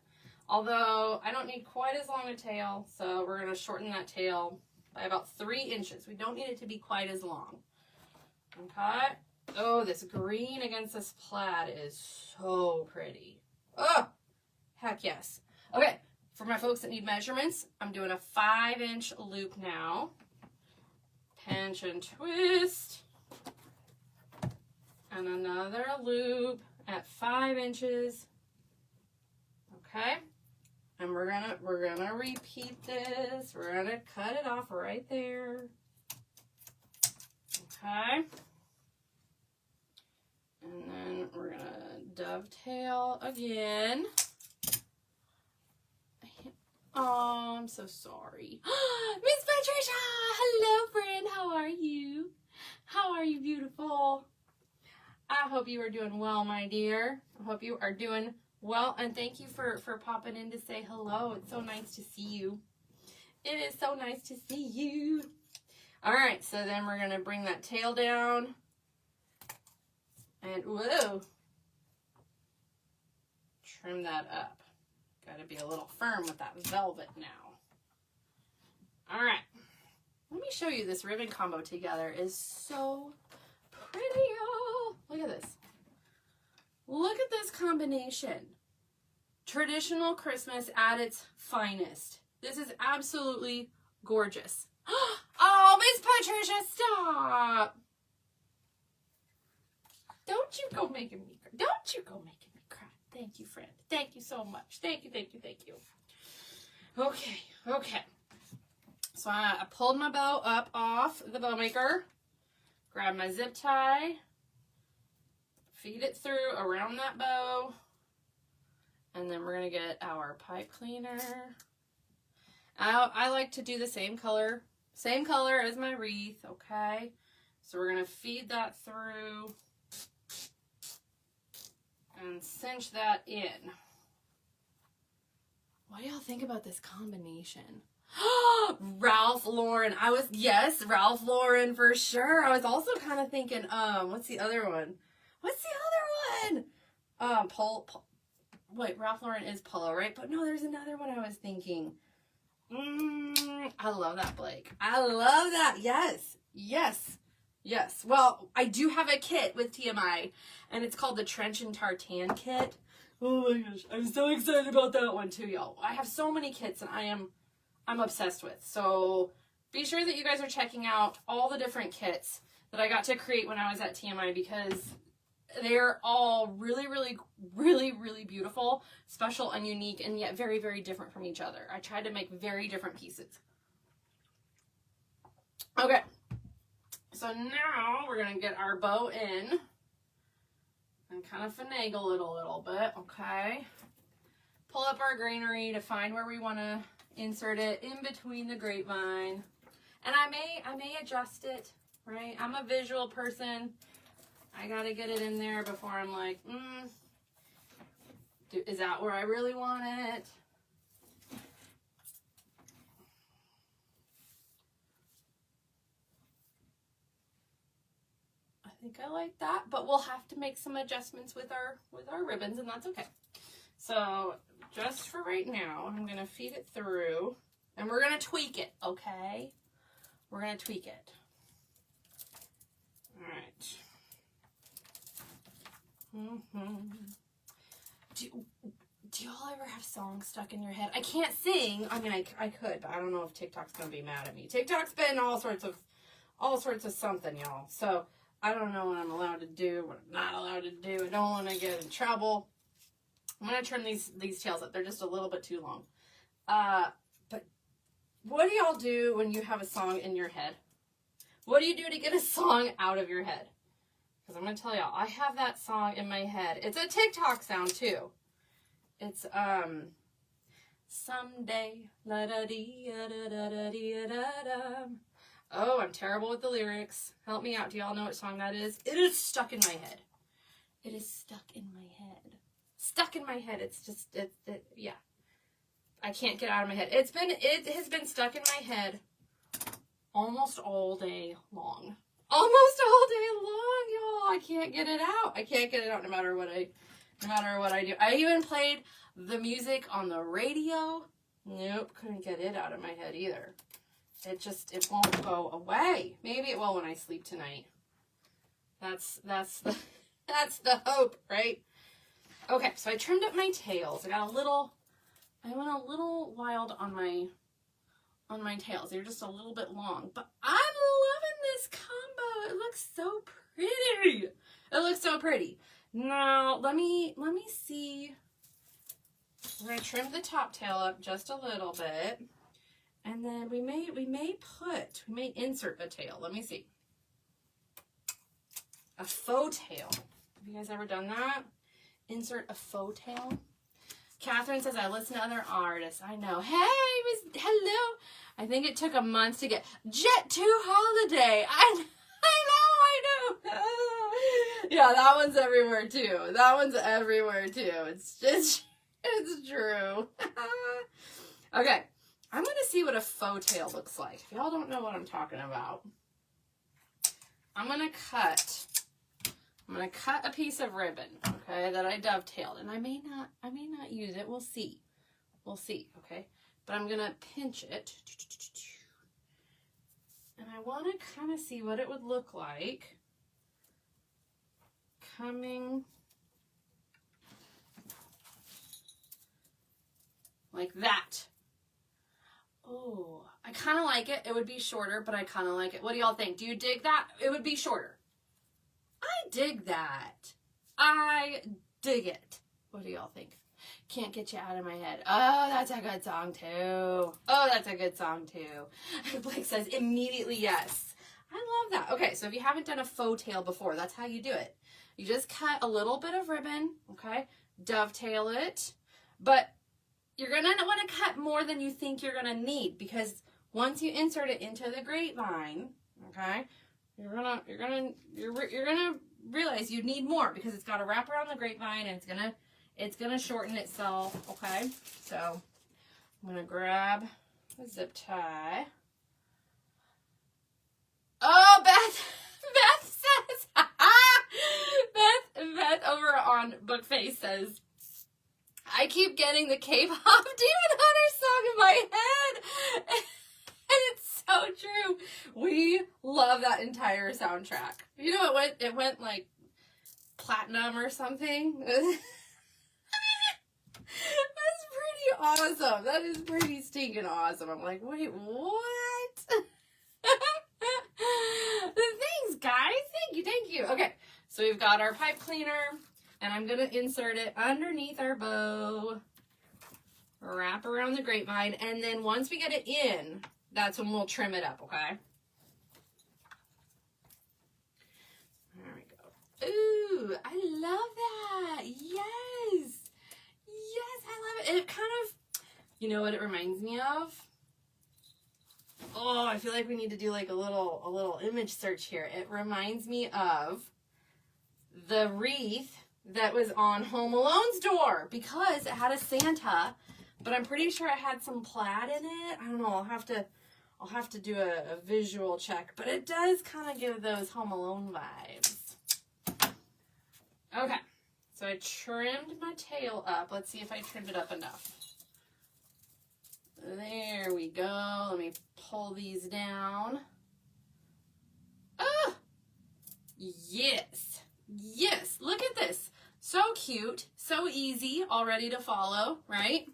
Although I don't need quite as long a tail, so we're going to shorten that tail by about 3 inches. We don't need it to be quite as long. Okay. Oh, this green against this plaid is so pretty. Oh, heck yes. Okay, for my folks that need measurements, I'm doing a 5-inch loop now. Pinch and twist. And another loop at 5 inches. Okay. And we're gonna repeat this. We're gonna cut it off right there. Okay. And then we're gonna dovetail again. Oh, I'm so sorry. Miss Patricia! Hello, friend. How are you? How are you, beautiful? I hope you are doing well, my dear. I hope you are doing well, and thank you for popping in to say hello. It's so nice to see you. It is so nice to see you. All right, so then we're going to bring that tail down. And, whoa. Trim that up. Got to be a little firm with that velvet now. All right. Let me show you this ribbon combo together. It is so pretty, y'all. Look at this. Look at this combination. Traditional Christmas at its finest. This is absolutely gorgeous. Oh, Miss Patricia, stop. Don't you go making me cry. Don't you go making me cry. Thank you, friend. Thank you so much. Thank you, thank you, thank you. Okay, okay. So I pulled my bow up off the bow maker. Grab my zip tie. Feed it through around that bow. And then we're going to get our pipe cleaner. I like to do the same color as my wreath, okay? So we're going to feed that through and cinch that in. What do y'all think about this combination? Ralph Lauren. Yes, Ralph Lauren for sure. I was also kind of thinking, what's the other one? What's the other one? Wait, Ralph Lauren is Polo, right? But no, there's another one I was thinking. I love that, Blake. I love that. Yes. Yes. Yes. Well, I do have a kit with TMI, and it's called the Trench and Tartan kit. Oh my gosh. I'm so excited about that one too, y'all. I have so many kits that I'm obsessed with. So be sure that you guys are checking out all the different kits that I got to create when I was at TMI, because they're all really, really, really, really beautiful, special, and unique, and yet very, very different from each other. I tried to make very different pieces. Okay. So now we're going to get our bow in and kind of finagle it a little bit, okay? Pull up our greenery to find where we want to insert it in between the grapevine. And I may adjust it, right? I'm a visual person. I gotta get it in there before I'm like, is that where I really want it? I think I like that, but we'll have to make some adjustments with our ribbons, and that's okay. So just for right now, I'm going to feed it through, and we're going to tweak it, okay? We're going to tweak it. All right. Do y'all ever have songs stuck in your head? I can't sing. I mean, I could, but I don't know if TikTok's going to be mad at me. TikTok's been all sorts of something, y'all. So I don't know what I'm allowed to do, what I'm not allowed to do. I don't want to get in trouble. I'm going to trim these tails up. They're just a little bit too long. But what do y'all do when you have a song in your head? What do you do to get a song out of your head? Because I'm going to tell y'all, I have that song in my head. It's a TikTok sound, too. It's, someday, la-da-dee-da-da-da-dee-da-da. Oh, I'm terrible with the lyrics. Help me out. Do y'all know what song that is? It is stuck in my head. It is stuck in my head. Stuck in my head. It's just, yeah. I can't get out of my head. It has been stuck in my head almost all day long. Almost all day long, y'all. I can't get it out. I can't get it out no matter what I do. I even played the music on the radio. Nope, couldn't get it out of my head either. It won't go away. Maybe it will when I sleep tonight. That's the hope, right? Okay, so I trimmed up my tails. I went a little wild on my tails. They're just a little bit long, but I'm loving this combo. It looks so pretty. It looks so pretty. Now, let me see. We're going to trim the top tail up just a little bit. And then we may insert a tail. Let me see. A faux tail. Have you guys ever done that? Insert a faux tail. Catherine says, I listen to other artists. I know. Hey, hello. I think it took a month to get Jet 2 Holiday. I know. Yeah, that one's everywhere too. It's true. Okay. I'm going to see what a faux tail looks like. If y'all don't know what I'm talking about, I'm going to cut a piece of ribbon, okay, that I dovetailed, and I may not use it. We'll see, okay, but I'm going to pinch it, and I want to kind of see what it would look like coming like that. Oh, I kind of like it. It would be shorter, but I kind of like it. What do y'all think? Do you dig that? It would be shorter. I dig that. I dig it. What do y'all think? Can't get you out of my head. Oh, that's a good song too. Blake says immediately yes. I love that. Okay, so if you haven't done a faux tail before, that's how you do it. You just cut a little bit of ribbon, okay? Dovetail it, but you're going to want to cut more than you think you're going to need, because once you insert it into the grapevine, okay, you're going to realize you need more, because it's got to wrap around the grapevine, and it's going to shorten itself, okay? So I'm going to grab a zip tie. Oh, Beth says, Beth over on Bookface says, I keep getting the K-pop Demon Hunter song in my head. And it's so true. We love that entire soundtrack. You know, it went like platinum or something. That's pretty awesome. That is pretty stinking awesome. I'm like, wait, what? Thanks, guys. Thank you. Okay, so we've got our pipe cleaner. And I'm going to insert it underneath our bow, wrap around the grapevine, and then once we get it in, that's when we'll trim it up, okay? There we go. Ooh, I love that. Yes. Yes, I love it. It kind of, you know what it reminds me of? Oh, I feel like we need to do like a little image search here. It reminds me of the wreath that was on Home Alone's door, because it had a Santa, but I'm pretty sure it had some plaid in it. I don't know. I'll have to do a visual check, but it does kind of give those Home Alone vibes. So I trimmed my tail up. Let's see if I trimmed it up enough. There we go. Let me pull these down. Ah! Yes. Yes. Look at this. So cute. So easy. All ready to follow, right?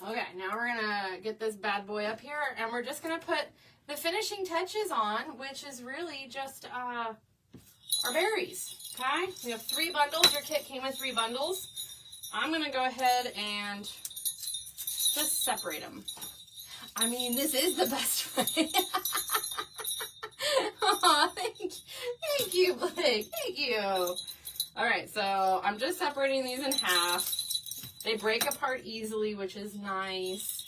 Okay, now we're going to get this bad boy up here, and we're just going to put the finishing touches on, which is really just our berries, okay? We have 3 bundles. Your kit came with 3 bundles. I'm going to go ahead and just separate them. I mean, this is the best way. Oh, thank you, Blake. Thank you. All right, so I'm just separating these in half. They break apart easily, which is nice.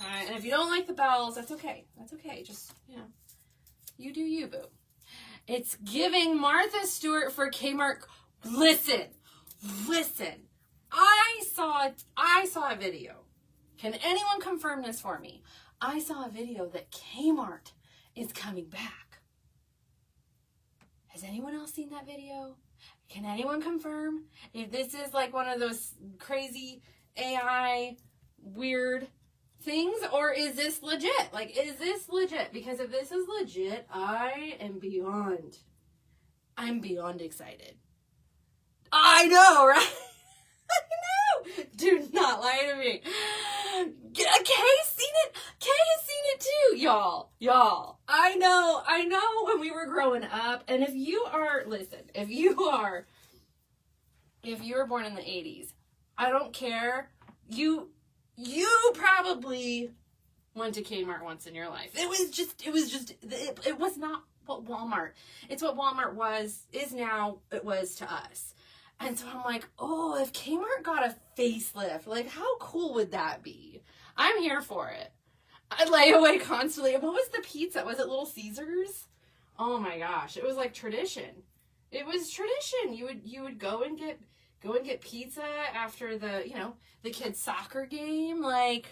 Okay, and if you don't like the bells, that's okay. That's okay. Just, you know, you do you, boo. It's giving Martha Stewart for Kmart. Listen. I saw a video. Can anyone confirm this for me? I saw a video that Kmart is coming back. Has anyone else seen that video? Can anyone confirm if this is like one of those crazy AI weird things, or is this legit? Like, is this legit? Because if this is legit, I'm beyond excited. I know, right? I know. Do not lie to me. Kay has seen it. Kay has seen it too, y'all. I know when we were growing up, and if you were born in the 80s, I don't care. You probably went to Kmart once in your life. It was not what Walmart. It's what Walmart is now, it was to us. And so I'm like, oh, if Kmart got a facelift, like, how cool would that be? I'm here for it. I lay away constantly. What was the pizza? Was it Little Caesars? Oh my gosh, it was like tradition. It was tradition. You would go and get pizza after the kids' soccer game. Like,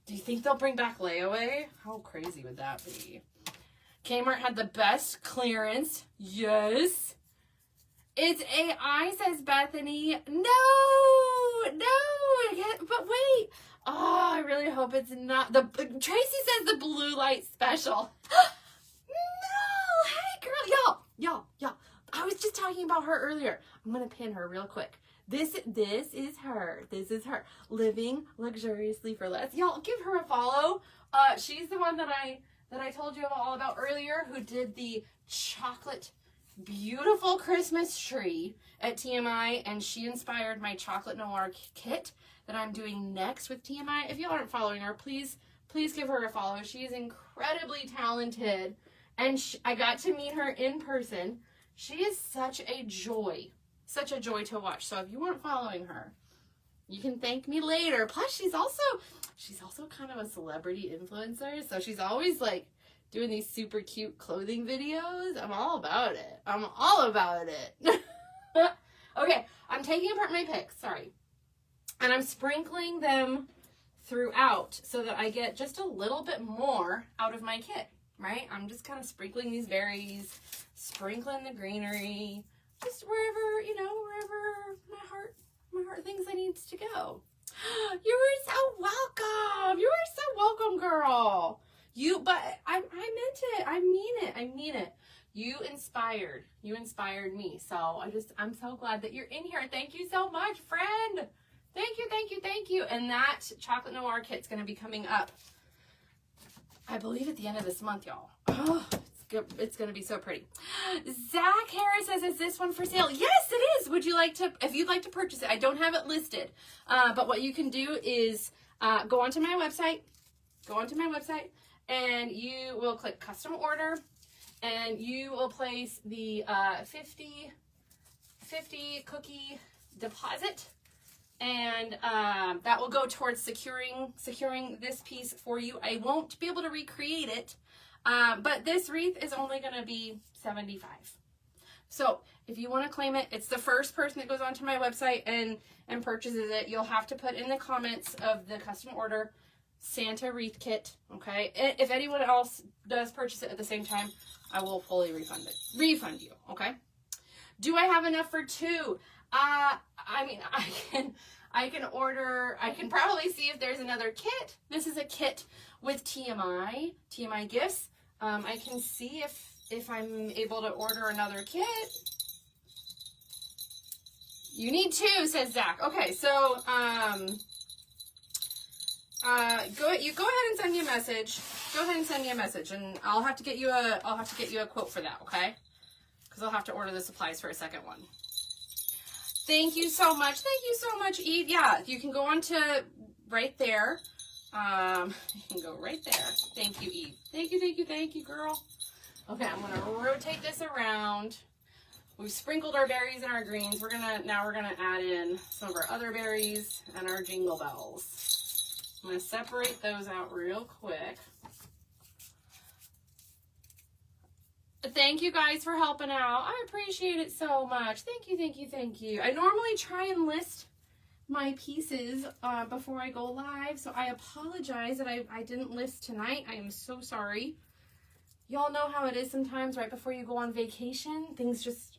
do you think they'll bring back layaway? How crazy would that be? Kmart had the best clearance. Yes. It's AI, says Bethany. No, but wait. Oh, I really hope it's not. Tracy says the blue light special. No, hey girl, y'all. I was just talking about her earlier. I'm gonna pin her real quick. This is her. This is her. Living luxuriously for less. Y'all give her a follow. She's the one that I told you all about earlier, who did the chocolate beautiful Christmas tree at TMI, and she inspired my chocolate noir kit that I'm doing next with TMI. If you aren't following her, please give her a follow. She is incredibly talented, and I got to meet her in person. She is such a joy to watch. So if you weren't following her, you can thank me later. Plus, she's also kind of a celebrity influencer, so she's always like doing these super cute clothing videos. I'm all about it. Okay, I'm taking apart my picks, sorry. And I'm sprinkling them throughout so that I get just a little bit more out of my kit, right? I'm just kind of sprinkling these berries, sprinkling the greenery, just wherever my heart thinks it needs to go. You were so welcome, girl. But I meant it. I mean it. You inspired me. So I'm so glad that you're in here. Thank you so much, friend. Thank you. And that chocolate noir kit's going to be coming up, I believe, at the end of this month, y'all. Oh, it's going to be so pretty. Zach Harris says, is this one for sale? Yes, it is. If you'd like to purchase it, I don't have it listed. But what you can do is go onto my website, and you will click custom order, and you will place the 50 cookie deposit, and that will go towards securing this piece for you. I won't be able to recreate it, but this wreath is only going to be $75. So if you want to claim it, it's the first person that goes onto my website and purchases it. You'll have to put in the comments of the custom order Santa Wreath kit, okay? If anyone else does purchase it at the same time, I will fully refund you, okay? Do I have enough for 2? I mean, I can probably see if there's another kit. This is a kit with TMI gifts. I can see if I'm able to order another kit. You need 2, says Zach. Okay, so go ahead and send me a message. Go ahead and send me a message, and I'll have to get you a quote for that, okay? Because I'll have to order the supplies for a second one. Thank you so much. Thank you so much, Eve. Yeah, you can go on to right there. You can go right there. Thank you, Eve. Thank you, girl. Okay, I'm gonna rotate this around. We've sprinkled our berries and our greens. Now we're gonna add in some of our other berries and our jingle bells. I'm gonna separate those out real quick. Thank you guys for helping out. I appreciate it so much. Thank you. I normally try and list my pieces before I go live, so I apologize that I didn't list tonight. I am so sorry. Y'all know how it is sometimes right before you go on vacation. Things just,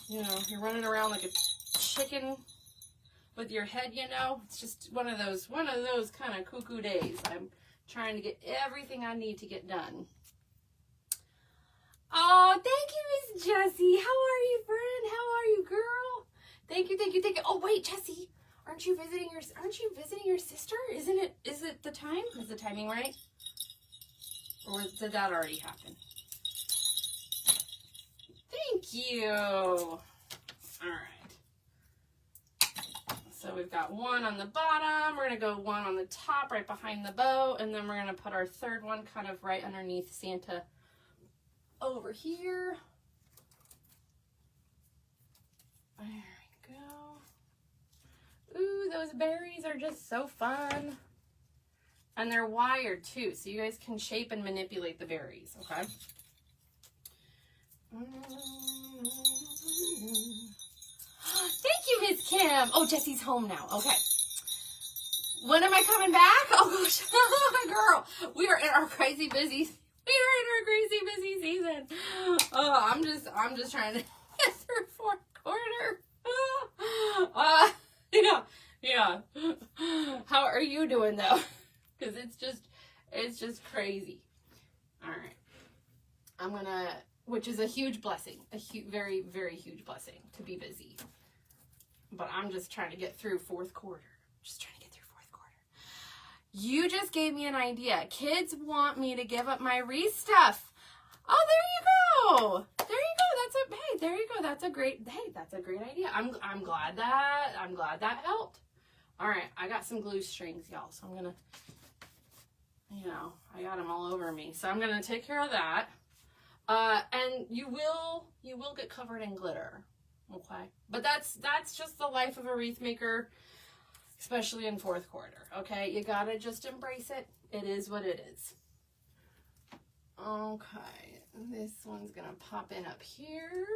you know, you're running around like a chicken with your head, you know. It's just one of those kind of cuckoo days. I'm trying to get everything I need to get done. Oh, thank you, Miss Jessie. How are you, friend? How are you, girl? Thank you. Oh, wait, Jessie, aren't you visiting your sister? Is it the time? Is the timing right? Or did that already happen? Thank you. All right. So we've got 1 on the bottom. We're going to go 1 on the top right behind the bow. And then we're going to put our third one kind of right underneath Santa over here. There we go. Ooh, those berries are just so fun. And they're wired too, so you guys can shape and manipulate the berries, okay? Thank you, Miss Kim. Oh, Jessie's home now. Okay. When am I coming back? Oh gosh, girl, we are in our crazy busy. We are in our crazy busy season. Oh, I'm just trying to get through 4th quarter. Yeah. How are you doing though? Because it's just crazy. All right. Which is a huge blessing, very, very huge blessing to be busy. But I'm just trying to get through 4th quarter. You just gave me an idea. Kids want me to give up my wreath stuff. Oh, there you go. There you go. That's a great idea. I'm glad that helped. All right, I got some glue strings, y'all. So I'm gonna, I got them all over me. So I'm gonna take care of that. And you will get covered in glitter, okay? But that's just the life of a wreath maker, especially in 4th quarter, okay? You gotta just embrace it. It is what it is. Okay, this one's gonna pop in up here.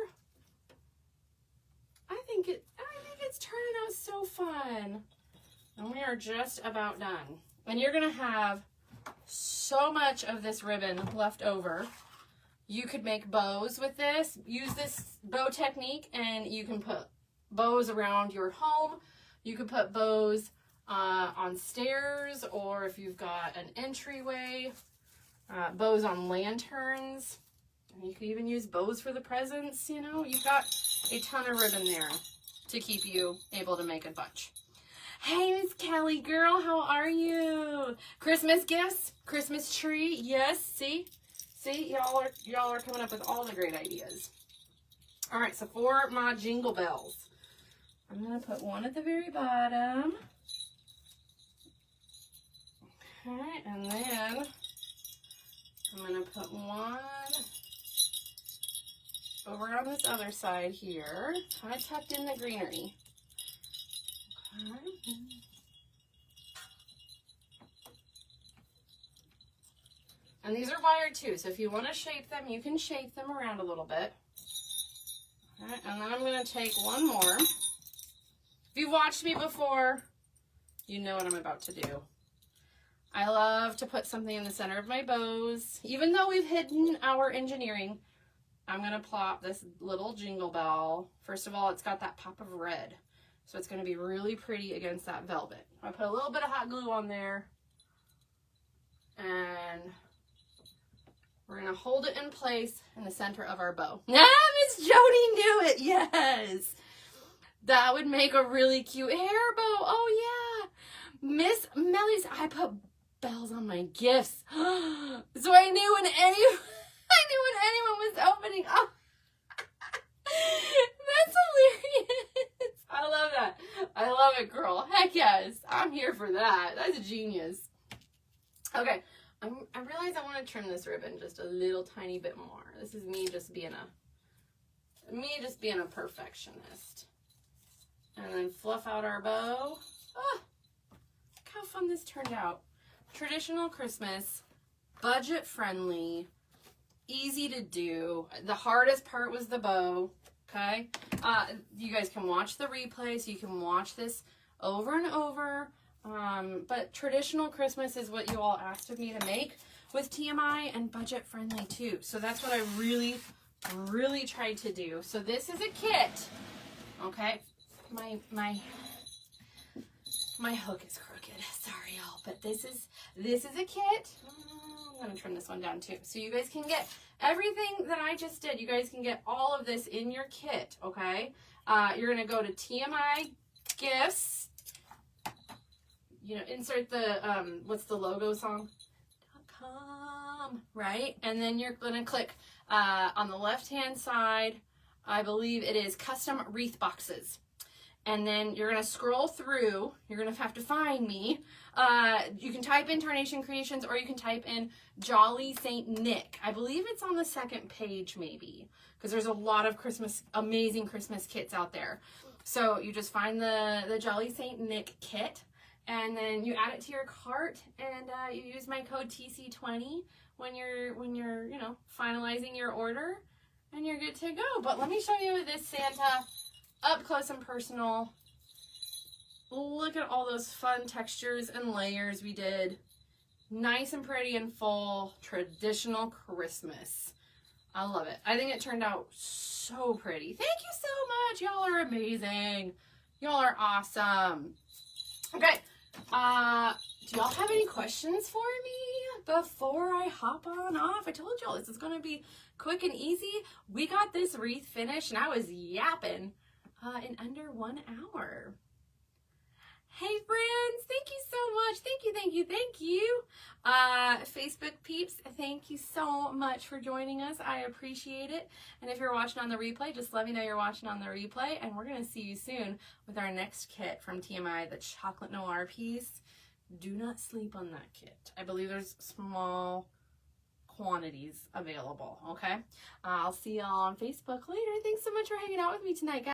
I think it's turning out so fun. And we are just about done. And you're gonna have so much of this ribbon left over. You could make bows with this. Use this bow technique and you can put bows around your home. You could put bows on stairs, or if you've got an entryway, bows on lanterns. And you could even use bows for the presents, You've got a ton of ribbon there to keep you able to make a bunch. Hey, Miss Kelly girl, how are you? Christmas gifts, Christmas tree, yes, see, y'all are coming up with all the great ideas. All right, so for my jingle bells, I'm gonna put one at the very bottom. Okay, and then I'm gonna put one over on this other side here, kind of tucked in the greenery. Okay. And these are wired too, so if you want to shape them, you can shape them around a little bit. All right, and then I'm going to take one more. If you've watched me before, you know what I'm about to do. I love to put something in the center of my bows. Even though we've hidden our engineering, I'm going to plop this little Jingle Bell. First of all, it's got that pop of red. So it's going to be really pretty against that velvet. I put a little bit of hot glue on there. And we're going to hold it in place in the center of our bow. Ah, Miss Jody knew it. Yes. That would make a really cute hair bow. Oh, yeah. Miss Melly's, I put bells on my gifts. So I knew when anyone was opening up. That's hilarious. I love that. I love it, girl. Heck yes. I'm here for that. That's genius. Okay. I realize I want to trim this ribbon just a little tiny bit more. This is me just being a perfectionist. And then fluff out our bow. Oh, look how fun this turned out. Traditional Christmas, budget friendly, easy to do. The hardest part was the bow. Okay, you guys can watch the replay, so you can watch this over and over. But traditional Christmas is what you all asked of me to make with TMI, and budget friendly too. So that's what I really, really tried to do. So this is a kit. Okay, my hook is crooked. Sorry, y'all, but this is a kit. I'm gonna trim this one down too, so you guys can get everything that I just did. You guys can get all of this in your kit. Okay, you're gonna go to TMI Gifts. You know, insert the what's the logo song? .com, right? And then you're gonna click on the left hand side. I believe it is custom wreath boxes. And then you're going to scroll through. You're going to have to find me. You can type in Tarnation Creations, or you can type in Jolly Saint Nick. I believe it's on the second page maybe, because there's a lot of amazing Christmas kits out there. So you just find the Jolly Saint Nick kit, and then you add it to your cart, and you use my code TC20 when you're you know, finalizing your order, and you're good to go. But let me show you this Santa up close and personal. Look at all those fun textures and layers we did. Nice and pretty and full. Traditional Christmas. I love it. I think it turned out so pretty. Thank you so much. Y'all are amazing. Y'all are awesome. Okay. Do y'all have any questions for me before I hop on off? I told y'all this is going to be quick and easy. We got this wreath finished, and I was yapping in under 1 hour. Hey friends, thank you so much. Thank you. Facebook peeps, thank you so much for joining us. I appreciate it. And if you're watching on the replay, just let me know you're watching on the replay, and we're going to see you soon with our next kit from TMI, the Chocolate Noir piece. Do not sleep on that kit. I believe there's small quantities available, okay? I'll see y'all on Facebook later. Thanks so much for hanging out with me tonight, guys.